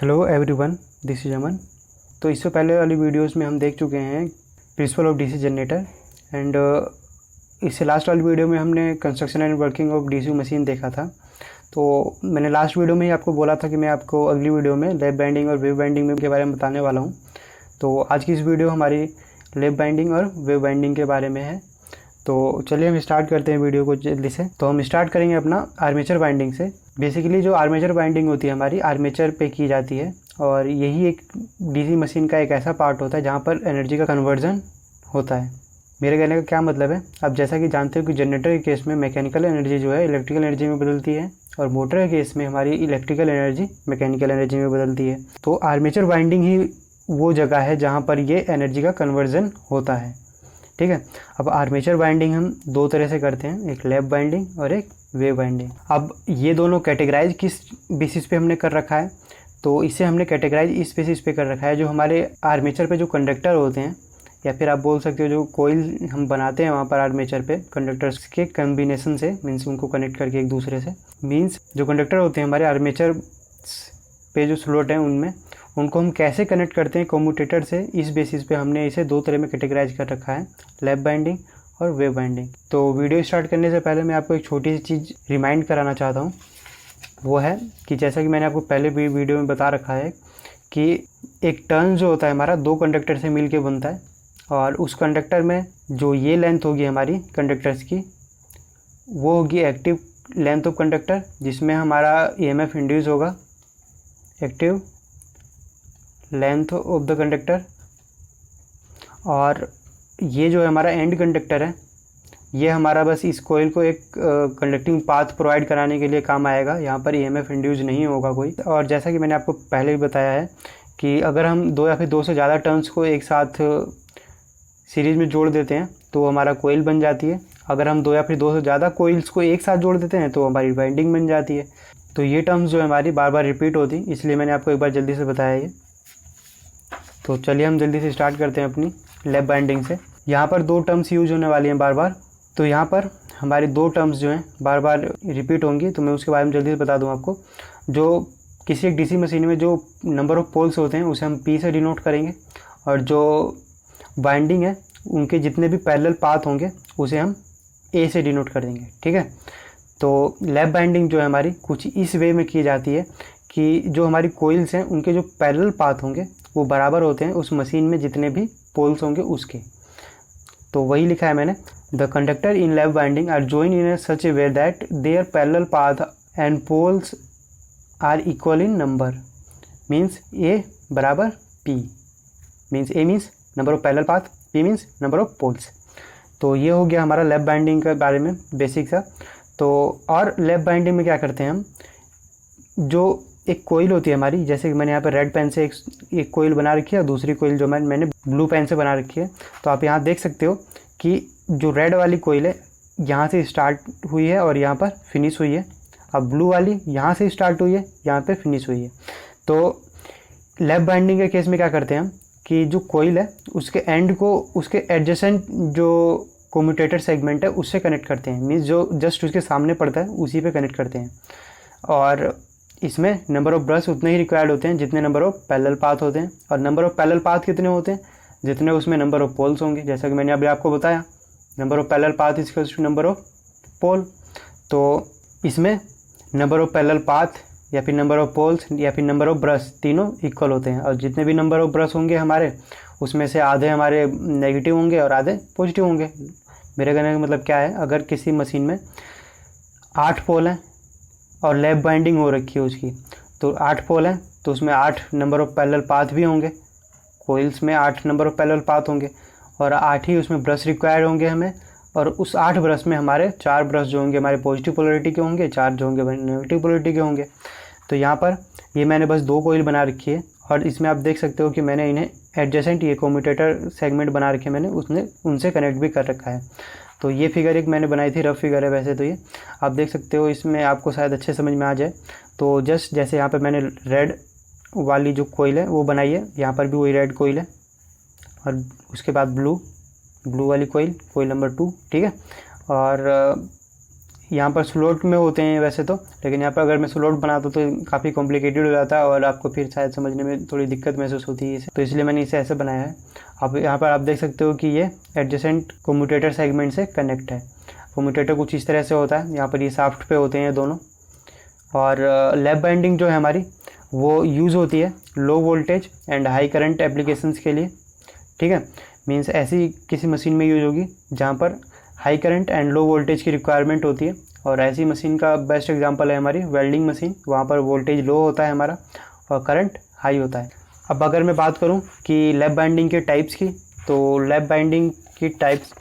Hello everyone, this is अमन। तो इससे पहले वाली वीडियोस में हम देख चुके हैं principle of DC generator and इससे लास्ट वाली वीडियो में हमने construction and working of DC machine देखा था। तो मैंने लास्ट वीडियो में ही आपको बोला था कि मैं आपको अगली वीडियो में लैप बाइंडिंग और वेव बाइंडिंग के बारे में बताने वाला हूँ। तो आज की इस वीडियो हमारी लैप बाइंडिंग और वेव बाइंडिंग के बारे में है। तो चलिए हम स्टार्ट करते हैं वीडियो को जल्दी से। तो हम स्टार्ट करेंगे अपना आर्मेचर बाइंडिंग से। बेसिकली जो आर्मेचर बाइंडिंग होती है हमारी आर्मेचर पे की जाती है और यही एक डीसी मशीन का एक ऐसा पार्ट होता है जहाँ पर एनर्जी का कन्वर्जन होता है। मेरे कहने का क्या मतलब है, अब जैसा कि जानते हो कि जनरेटर के केस में मैकेनिकल एनर्जी जो है इलेक्ट्रिकल एनर्जी में बदलती है और मोटर के केस में हमारी इलेक्ट्रिकल एनर्जी मैकेनिकल एनर्जी में बदलती है। तो आर्मेचर बाइंडिंग ही वो जगह है जहाँ पर ये एनर्जी का कन्वर्जन होता है। ठीक है। अब आर्मेचर बाइंडिंग हम दो तरह से करते हैं, एक लैप बाइंडिंग और एक वेव बाइंडिंग। अब ये दोनों कैटेगराइज किस बेसिस पे हमने कर रखा है, तो इसे हमने कैटेगराइज इस बेसिस पे कर रखा है जो हमारे आर्मेचर पे जो कंडक्टर होते हैं, या फिर आप बोल सकते हो जो कोयल हम बनाते हैं वहाँ पर आर्मेचर पे कंडक्टर्स के कम्बिनेशन से, मीन्स उनको कनेक्ट करके एक दूसरे से, मीन्स जो कंडक्टर होते हैं हमारे आर्मेचर पे जो स्लॉट हैं उनमें उनको हम कैसे कनेक्ट करते हैं कम्यूटेटर से, इस बेसिस पे हमने इसे दो तरह में कैटेगराइज कर रखा है, लैप बाइंडिंग और वेव बाइंडिंग। तो वीडियो स्टार्ट करने से पहले मैं आपको एक छोटी सी चीज़ रिमाइंड कराना चाहता हूँ। वो है कि जैसा कि मैंने आपको पहले भी वीडियो में बता रखा है कि एक टर्न जो होता है हमारा दो कंडक्टर से मिल के बनता है और उस कंडक्टर में जो ये लेंथ होगी हमारी कंडक्टर्स की वो होगी एक्टिव लेंथ ऑफ कंडक्टर, जिसमें हमारा ईएमएफ इंड्यूस होगा, active length of the conductor. और ये जो है हमारा एंड कंडक्टर है, ये हमारा बस इस कोयल को एक कंडक्टिंग पाथ प्रोवाइड कराने के लिए काम आएगा, यहाँ पर ईएमएफ इंड्यूस नहीं होगा कोई। और जैसा कि मैंने आपको पहले भी बताया है कि अगर हम दो या फिर दो से ज़्यादा टर्न्स को एक साथ सीरीज़ में जोड़ देते हैं तो हमारा कोयल बन जाती है। अगर हम दो या फिर दो से ज़्यादा कोयल्स को एक साथ जोड़ देते हैं तो हमारी बाइंडिंग बन जाती है। तो ये टर्म्स जो हमारी बार बार रिपीट होती, इसलिए मैंने आपको एक बार जल्दी से बताया ये। तो चलिए हम जल्दी से स्टार्ट करते हैं अपनी लैप बाइंडिंग से। यहाँ पर दो टर्म्स यूज होने वाली हैं बार बार, तो यहाँ पर हमारी दो टर्म्स जो हैं बार बार रिपीट होंगी, तो मैं उसके बारे में जल्दी से बता दूँ आपको। जो किसी एक डीसी मशीन में जो नंबर ऑफ पोल्स होते हैं उसे हम पी से डिनोट करेंगे और जो बाइंडिंग है उनके जितने भी पैरेलल पाथ होंगे उसे हम ए से डिनोट कर देंगे। ठीक है। तो लैप बाइंडिंग जो है हमारी कुछ इस वे में की जाती है कि जो हमारी कोइल्स हैं उनके जो पैरेलल पाथ होंगे वो बराबर होते हैं उस मशीन में जितने भी पोल्स होंगे उसके। तो वही लिखा है मैंने, the conductor in lap binding are join in such a way that there parallel path and poles are equal in number, means A बराबर P, means A means number of parallel path, P means number of poles. तो ये हो गया हमारा lap binding के बारे में basic सा। तो और लैप बाइंडिंग में क्या करते हैं हम, जो एक कोयल होती है हमारी, जैसे कि मैंने यहाँ पर रेड पेन से एक कोयल बना रखी है और दूसरी कोयल जो मैंने ब्लू पेन से बना रखी है। तो आप यहाँ देख सकते हो कि जो रेड वाली कोयल है यहाँ से स्टार्ट हुई है और यहाँ पर फिनिश हुई है, अब ब्लू वाली यहाँ से स्टार्ट हुई है यहाँ पे फिनिश हुई है। तो लैप बाइंडिंग के केस में क्या करते हैं हम कि जो कोयल है उसके एंड को उसके एडजेसेंट जो कम्यूटेटर सेगमेंट है उससे कनेक्ट करते हैं, मीन्स जो जस्ट उसके सामने पड़ता है उसी पे कनेक्ट करते हैं। और इसमें नंबर ऑफ ब्रश उतने ही रिक्वायर्ड होते हैं जितने नंबर ऑफ पैरेलल पाथ होते हैं, और नंबर ऑफ पैरेलल पाथ कितने होते हैं जितने उसमें नंबर ऑफ पोल्स होंगे। जैसा कि मैंने अभी आपको बताया, number of parallel path is equals to number of pole. तो इसमें नंबर ऑफ पैरेलल पाथ या फिर नंबर ऑफ पोल्स या फिर नंबर ऑफ ब्रश तीनों इक्वल होते हैं, और जितने भी नंबर ऑफ ब्रश होंगे हमारे उसमें से आधे हमारे नेगेटिव होंगे और आधे पॉजिटिव होंगे। मेरे कहने का मतलब क्या है, अगर किसी मशीन में 8 पोल हैं और लैप बाइंडिंग हो रखी है उसकी, तो 8 पोल हैं तो उसमें 8 नंबर ऑफ पैरेलल पाथ भी होंगे, कोइल्स में 8 नंबर ऑफ पैरेलल पाथ होंगे और 8 ही उसमें ब्रश रिक्वायर्ड होंगे हमें। और उस 8 ब्रश में हमारे 4 ब्रश जो होंगे हमारे पॉजिटिव पोलरिटी के होंगे, 4 जो होंगे नेगेटिव पोलरिटी के होंगे। तो यहाँ पर ये मैंने बस 2 कोइल बना रखी है और इसमें आप देख सकते हो कि मैंने इन्हें एडजेसेंट ये कम्यूटेटर सेगमेंट बना रखे हैं, मैंने उनसे कनेक्ट भी कर रखा है। तो ये फिगर एक मैंने बनाई थी, रफ फिगर है वैसे तो ये आप देख सकते हो, इसमें आपको शायद अच्छे समझ में आ जाए। तो जस्ट जैसे यहाँ पे मैंने रेड वाली जो कोयल है वो बनाई है, यहाँ पर भी वही रेड कोयल है और उसके बाद ब्लू वाली कोयल नंबर 2। ठीक है। और यहाँ पर स्लोट में होते हैं वैसे तो, लेकिन यहाँ पर अगर मैं स्लोट बनाता तो काफ़ी कॉम्प्लिकेटेड हो जाता है और आपको फिर शायद समझने में थोड़ी दिक्कत महसूस होती है इसे, तो इसलिए मैंने इसे ऐसे बनाया है। अब यहाँ पर आप देख सकते हो कि ये एडजेसेंट कम्यूटेटर सेगमेंट से कनेक्ट है। कम्यूटेटर कुछ इस तरह से होता है, यहाँ पर ये शाफ्ट पे होते हैं दोनों। और लैप बाइंडिंग जो है हमारी वो यूज़ होती है low voltage and high current applications के लिए, ठीक है। मीन्स ऐसी किसी मशीन में यूज़ होगी जहाँ पर high current and low voltage की रिक्वायरमेंट होती है, और ऐसी मशीन का बेस्ट एग्जांपल है हमारी वेल्डिंग मशीन। वहाँ पर वोल्टेज लो होता है हमारा और करंट हाई होता है। अब अगर मैं बात करूँ कि लैप बाइंडिंग के टाइप्स की, तो लैप बाइंडिंग की टाइप्स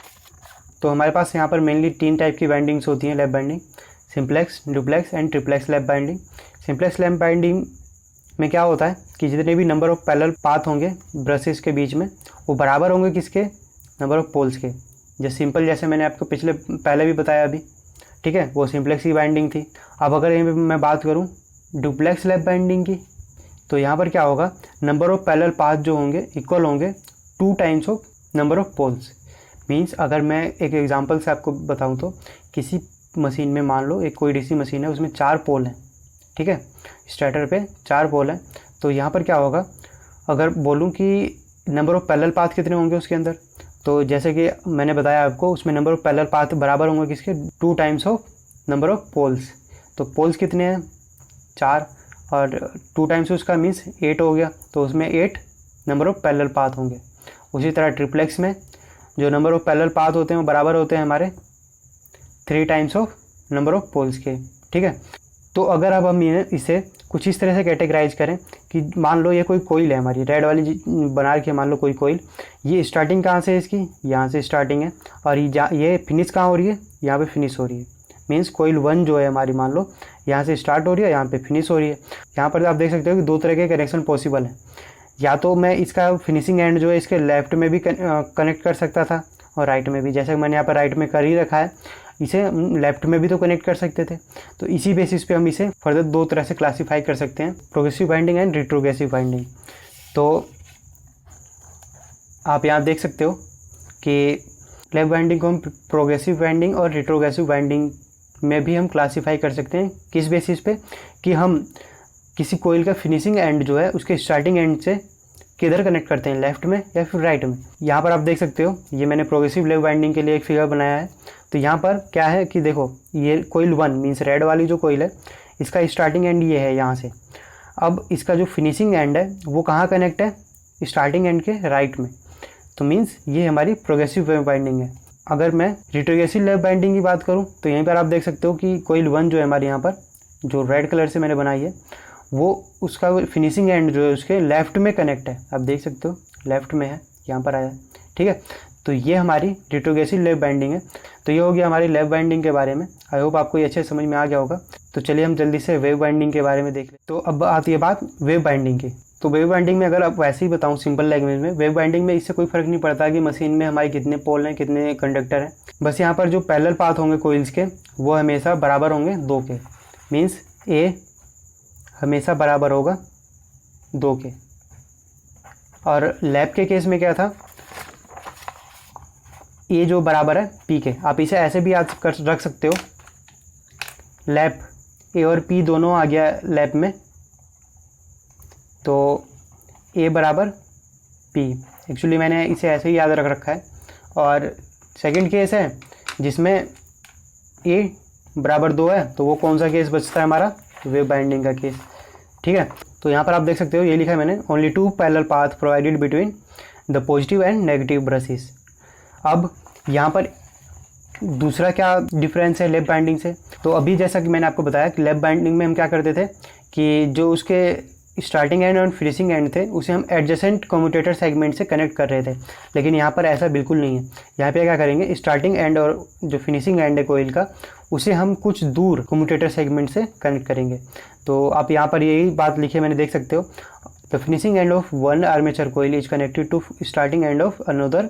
तो हमारे पास यहाँ पर मेनली 3 टाइप की बाइंडिंग्स होती हैं lap binding: simplex, duplex and triplex lap binding. Simplex lap binding में क्या होता है कि जितने भी नंबर ऑफ पैरेलल पाथ होंगे ब्रशेस के बीच में वो बराबर होंगे किसके, नंबर ऑफ पोल्स के। जैसे सिंपल, जैसे मैंने आपको पहले भी बताया अभी, ठीक है, वो सिंप्लेक्स की बाइंडिंग थी। अब अगर यहीं पे मैं बात करूँ डुप्लेक्स लैप बाइंडिंग की, तो यहाँ पर क्या होगा, नंबर ऑफ पैरेलल पाथ जो होंगे इक्वल होंगे 2 times of number of poles. Means अगर मैं एक एग्जांपल से आपको बताऊँ तो किसी मशीन में मान लो एक कोई डीसी मशीन है, उसमें 4 पोल हैं, ठीक है, स्टार्टर पे 4 पोल हैं। तो यहाँ पर क्या होगा, अगर बोलूँ कि नंबर ऑफ पैरेलल पाथ कितने होंगे उसके अंदर, तो जैसे कि मैंने बताया आपको उसमें नंबर ऑफ पैरेलल पाथ बराबर होंगे किसके, 2 times of number of poles. तो पोल्स कितने हैं, 4, और 2 टाइम्स उसका मीन्स 8 हो गया, तो उसमें 8 नंबर ऑफ पैरेलल पाथ होंगे। उसी तरह ट्रिप्लेक्स में जो नंबर ऑफ पैरेलल पाथ होते हैं वो बराबर होते हैं हमारे 3 times of number of poles के, ठीक है। तो अगर अब हम इसे कुछ इस तरह से कैटेगराइज करें कि मान लो ये कोई कोइल है हमारी, रेड वाली बना के मान लो कोई कोइल, ये स्टार्टिंग कहाँ से है इसकी, यहाँ से स्टार्टिंग है, और ये फिनिश कहाँ हो रही है, यहाँ पे फिनिश हो रही है। मीन्स कोइल 1 जो है हमारी, मान लो यहाँ से स्टार्ट हो रही है, यहाँ पे फिनिश हो रही है। यहाँ पर आप देख सकते हो कि 2 तरह के कनेक्शन पॉसिबल है। या तो मैं इसका फिनिशिंग एंड जो है इसके लेफ्ट में भी कनेक्ट कर सकता था और राइट में भी, जैसे मैंने यहाँ पर राइट में कर ही रखा है, इसे लेफ्ट में भी तो कनेक्ट कर सकते थे। तो इसी बेसिस पे हम इसे फर्दर 2 तरह से क्लासीफाई कर सकते हैं, progressive binding and retrogressive binding. तो आप यहाँ देख सकते हो कि लैप बाइंडिंग को हम प्रोग्रेसिव बाइंडिंग और रिट्रोग्रेसिव बाइंडिंग में भी हम क्लासीफाई कर सकते हैं। किस बेसिस पे, कि हम किसी कोइल का फिनिशिंग एंड जो है उसके स्टार्टिंग एंड से किधर कनेक्ट करते हैं, लेफ्ट में या फिर राइट में। यहाँ पर आप देख सकते हो, ये मैंने प्रोग्रेसिव लैप बाइंडिंग के लिए एक फिगर बनाया है। तो यहाँ पर क्या है कि देखो, ये कोइल 1 मीन्स रेड वाली जो कोइल है, इसका स्टार्टिंग एंड ये है यहाँ से। अब इसका जो फिनिशिंग एंड है वो कहाँ कनेक्ट है, स्टार्टिंग एंड के राइट में। तो मीन्स ये हमारी प्रोग्रेसिव लैप बाइंडिंग है। अगर मैं रिट्रोग्रेसिव लैप बाइंडिंग की बात करूँ तो यहीं पर आप देख सकते हो कि कोइल 1 जो है हमारे यहाँ पर, जो रेड कलर से मैंने बनाई है, वो उसका फिनिशिंग एंड जो है उसके लेफ़्ट में कनेक्ट है। आप देख सकते हो लेफ़्ट में है, यहाँ पर आया है, ठीक है। तो ये हमारी रिट्रोग्रेसिव लैप बाइंडिंग है। तो ये हो गया हमारी लैप बाइंडिंग के बारे में। आई होप आपको ये अच्छे समझ में आ गया होगा। तो चलिए हम जल्दी से वेव बाइंडिंग के बारे में देख लें। तो अब आती है बात वेव बाइंडिंग की। तो वेव बाइंडिंग में अगर आप वैसे ही बताऊँ सिंपल लैंग्वेज में, वेव बाइंडिंग में इससे कोई फ़र्क नहीं पड़ता कि मशीन में हमारे कितने पोल हैं, कितने कंडक्टर हैं। बस यहाँ पर जो पैरेलल पाथ होंगे कोइल्स के वो हमेशा बराबर होंगे 2 के। मीन्स ए हमेशा बराबर होगा 2 के। और लैप के केस में क्या था, ए जो बराबर है पी के। आप इसे ऐसे भी याद रख सकते हो, लैप ए और पी दोनों आ गया लैप में, तो ए बराबर पी। एक्चुअली मैंने इसे ऐसे ही याद रख रखा है। और सेकंड केस है जिसमें ए बराबर 2 है, तो वो कौन सा केस बचता है हमारा, वेव बाइंडिंग का केस, ठीक है। तो यहाँ पर आप देख सकते हो, ये लिखा है मैंने, only 2 parallel path provided between the positive and negative brushes. अब यहाँ पर दूसरा क्या डिफरेंस है लैप बाइंडिंग से, तो अभी जैसा कि मैंने आपको बताया कि लैप बाइंडिंग में हम क्या करते थे कि जो उसके स्टार्टिंग एंड और फिनिशिंग एंड थे उसे हम एडजेसेंट कम्यूटेटर सेगमेंट से कनेक्ट कर रहे थे। लेकिन यहाँ पर ऐसा बिल्कुल नहीं है। यहाँ पे क्या करेंगे, स्टार्टिंग एंड और जो फिनिशिंग एंड है कोइल का, उसे हम कुछ दूर कम्यूटेटर सेगमेंट से कनेक्ट करेंगे। तो आप यहाँ पर यही बात लिखी है, मैंने देख सकते हो, the finishing end of one armature coil is connected to starting end of another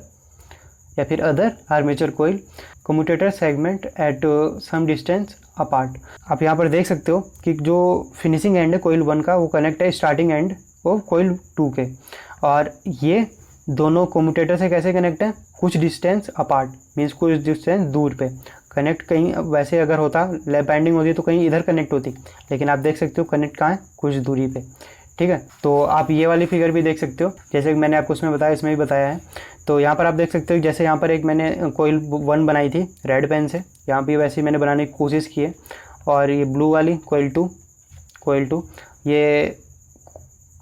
या फिर other armature coil commutator segment at some distance apart. आप यहाँ पर देख सकते हो कि जो फिनिशिंग एंड है कोइल 1 का वो कनेक्ट है स्टार्टिंग एंड ऑफ कोइल 2 के, और ये दोनों कम्यूटेटर से कैसे कनेक्ट है, कुछ डिस्टेंस अपार्ट, मीन्स कुछ डिस्टेंस दूर पे। कनेक्ट कहीं वैसे अगर होता लैप बाइंडिंग होती तो कहीं इधर कनेक्ट होती, लेकिन आप देख सकते हो कनेक्ट कहाँ है, कुछ दूरी पे। ठीक है, तो आप ये वाली फिगर भी देख सकते हो, जैसे कि मैंने आपको उसमें बताया, इसमें भी बताया है। तो यहाँ पर आप देख सकते हो, जैसे यहाँ पर एक मैंने कोयल 1 बनाई थी रेड पेन से, यहाँ भी वैसे ही मैंने बनाने की कोशिश की है। और ये ब्लू वाली कोयल 2 ये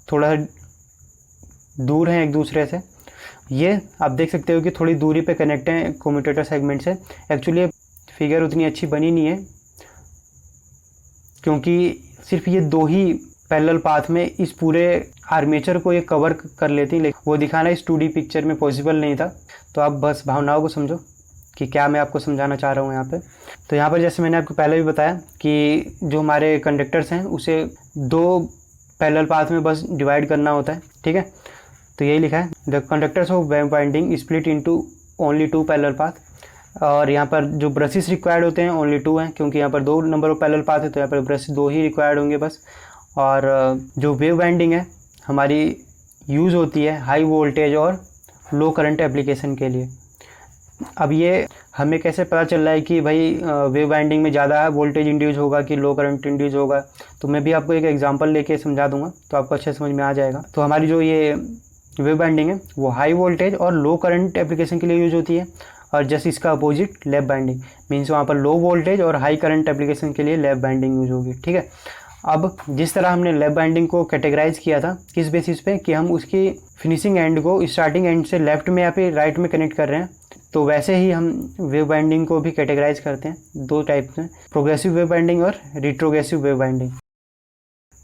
थोड़ा दूर है एक दूसरे से। ये आप देख सकते हो कि थोड़ी दूरी पे कनेक्ट है कम्यूटेटर सेगमेंट से। एक्चुअली फिगर उतनी अच्छी बनी नहीं है, क्योंकि सिर्फ ये 2 ही पैरेलल पाथ में इस पूरे आर्मेचर को ये कवर कर लेती, लेकिन वो दिखाना इस 2D पिक्चर में पॉसिबल नहीं था। तो आप बस भावनाओं को समझो कि क्या मैं आपको समझाना चाह रहा हूँ यहाँ पे। तो यहाँ पर जैसे मैंने आपको पहले भी बताया कि जो हमारे कंडक्टर्स हैं उसे 2 पैरेलल पाथ में बस डिवाइड करना होता है। ठीक है, तो यही लिखा है, the conductors of wave binding split into only 2 parallel path. और यहाँ पर जो ब्रशेस रिक्वायर्ड होते हैं ओनली 2 हैं, क्योंकि यहाँ पर 2 नंबर ऑफ पैरेलल पाथ है, तो यहाँ पर ब्रश 2 ही रिक्वायर्ड होंगे बस। और जो वेव बाइंडिंग है हमारी यूज़ होती है हाई वोल्टेज और लो करंट एप्लीकेशन के लिए। अब ये हमें कैसे पता चल रहा है कि भाई वेव बाइंडिंग में ज़्यादा वोल्टेज इंड्यूस होगा कि लो करंट इंड्यूस होगा, तो मैं भी आपको एक एग्जांपल लेके समझा दूंगा तो आपको अच्छे समझ में आ जाएगा। तो हमारी जो ये वेव बाइंडिंग है वो हाई वोल्टेज और लो करंट एप्लीकेशन के लिए यूज़ होती है, और जैसे इसका अपोजिट लैप बाइंडिंग मीन्स वहाँ पर लो वोल्टेज और हाई करंट एप्लीकेशन के लिए लैप बाइंडिंग यूज़ होगी। ठीक है, अब जिस तरह हमने लैप बाइंडिंग को कैटेगराइज किया था किस बेसिस पे कि हम उसकी फिनिशिंग एंड को स्टार्टिंग एंड से लेफ्ट में या फिर राइट में कनेक्ट कर रहे हैं, तो वैसे ही हम वेव बाइंडिंग को भी कैटेगराइज करते हैं 2 टाइप में, प्रोग्रेसिव वेव बाइंडिंग और रिट्रोग्रेसिव वेव बाइंडिंग।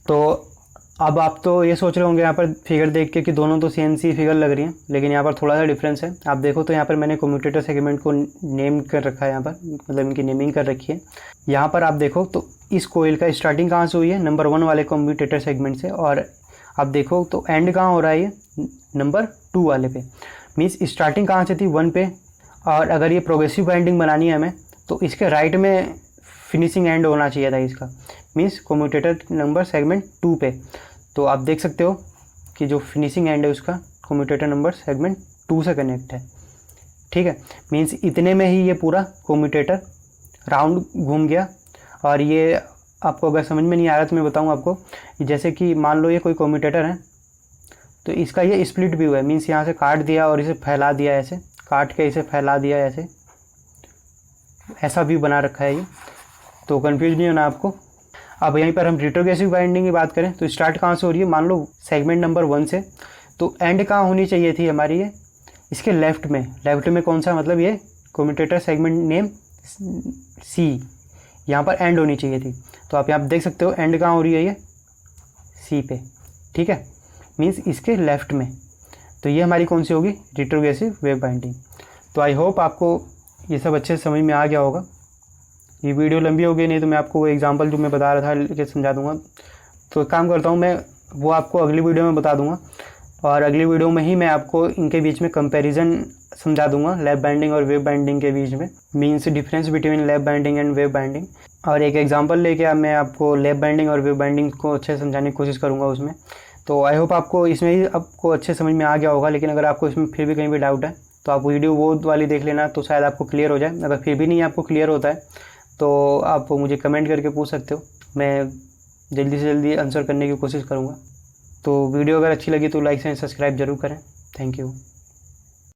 तो अब आप तो ये सोच रहे होंगे यहाँ पर फिगर देख के कि दोनों तो सेम सी फिगर लग रही हैं, लेकिन यहाँ पर थोड़ा सा डिफरेंस है। आप देखो तो यहाँ पर मैंने कम्यूटेटर सेगमेंट को नेम कर रखा है, यहाँ पर मतलब इनकी नेमिंग कर रखी है। यहाँ पर आप देखो तो इस कोयल का स्टार्टिंग कहाँ से हुई है, नंबर 1 वाले कम्यूटेटर सेगमेंट से, और आप देखो तो एंड कहाँ हो रहा है, ये नंबर 2 वाले पे। मीन्स स्टार्टिंग कहाँ से थी 1 पे, और अगर ये प्रोग्रेसिव बाइंडिंग बनानी है हमें तो इसके राइट में फिनिशिंग एंड होना चाहिए था इसका, मीन्स कम्यूटेटर नंबर सेगमेंट 2 पे। तो आप देख सकते हो कि जो फिनिशिंग एंड है उसका कम्यूटेटर नंबर सेगमेंट 2 से कनेक्ट है। ठीक है, मीन्स इतने में ही ये पूरा कम्यूटेटर राउंड घूम गया। और ये आपको अगर समझ में नहीं आ रहा तो मैं बताऊँ आपको, जैसे कि मान लो ये कोई कम्यूटेटर है, तो इसका ये स्प्लिट भी हुआ है, मीन्स यहाँ से काट दिया और इसे फैला दिया, ऐसे काट के इसे फैला दिया, ऐसा भी बना रखा है ये, तो कंफ्यूज नहीं होना आपको। अब यहीं पर हम रिट्रोग्रेसिव बाइंडिंग की बात करें तो स्टार्ट कहाँ से हो रही है, मान लो सेगमेंट नंबर 1 से, तो एंड कहाँ होनी चाहिए थी हमारी ये, इसके लेफ्ट में कौन सा, मतलब ये कम्यूटेटर सेगमेंट नेम C, यहाँ पर एंड होनी चाहिए थी। तो आप यहाँ देख सकते हो एंड कहाँ हो रही है, ये C पे। ठीक है, मीन्स इसके लेफ्ट में, तो ये हमारी कौन सी होगी, रिट्रोग्रेसिव वेव बाइंडिंग। तो आई होप आपको ये सब अच्छे से समझ में आ गया होगा। ये वीडियो लंबी हो गई, नहीं तो मैं आपको वो एग्जांपल जो मैं बता रहा था लेके समझा दूंगा। तो एक काम करता हूँ, मैं वो आपको अगली वीडियो में बता दूंगा, और अगली वीडियो में ही मैं आपको इनके बीच में कंपैरिजन समझा दूंगा, लैप बाइंडिंग और वेव बाइंडिंग के बीच में, means difference between lap binding and wave binding. और एक एग्जाम्पल लेके मैं आपको लैप बाइंडिंग और वेव बाइंडिंग को अच्छे से समझाने की कोशिश करूँगा उसमें। तो आई होप आपको इसमें ही आपको अच्छे समझ में आ गया होगा, लेकिन अगर आपको इसमें फिर भी कहीं भी डाउट है तो आप वीडियो वो वाली देख लेना, तो शायद आपको क्लियर हो जाए। अगर फिर भी नहीं आपको क्लियर होता है तो आप मुझे कमेंट करके पूछ सकते हो, मैं जल्दी से जल्दी आंसर करने की कोशिश करूँगा। तो वीडियो अगर अच्छी लगी तो लाइक एंड सब्सक्राइब जरूर करें। Thank you.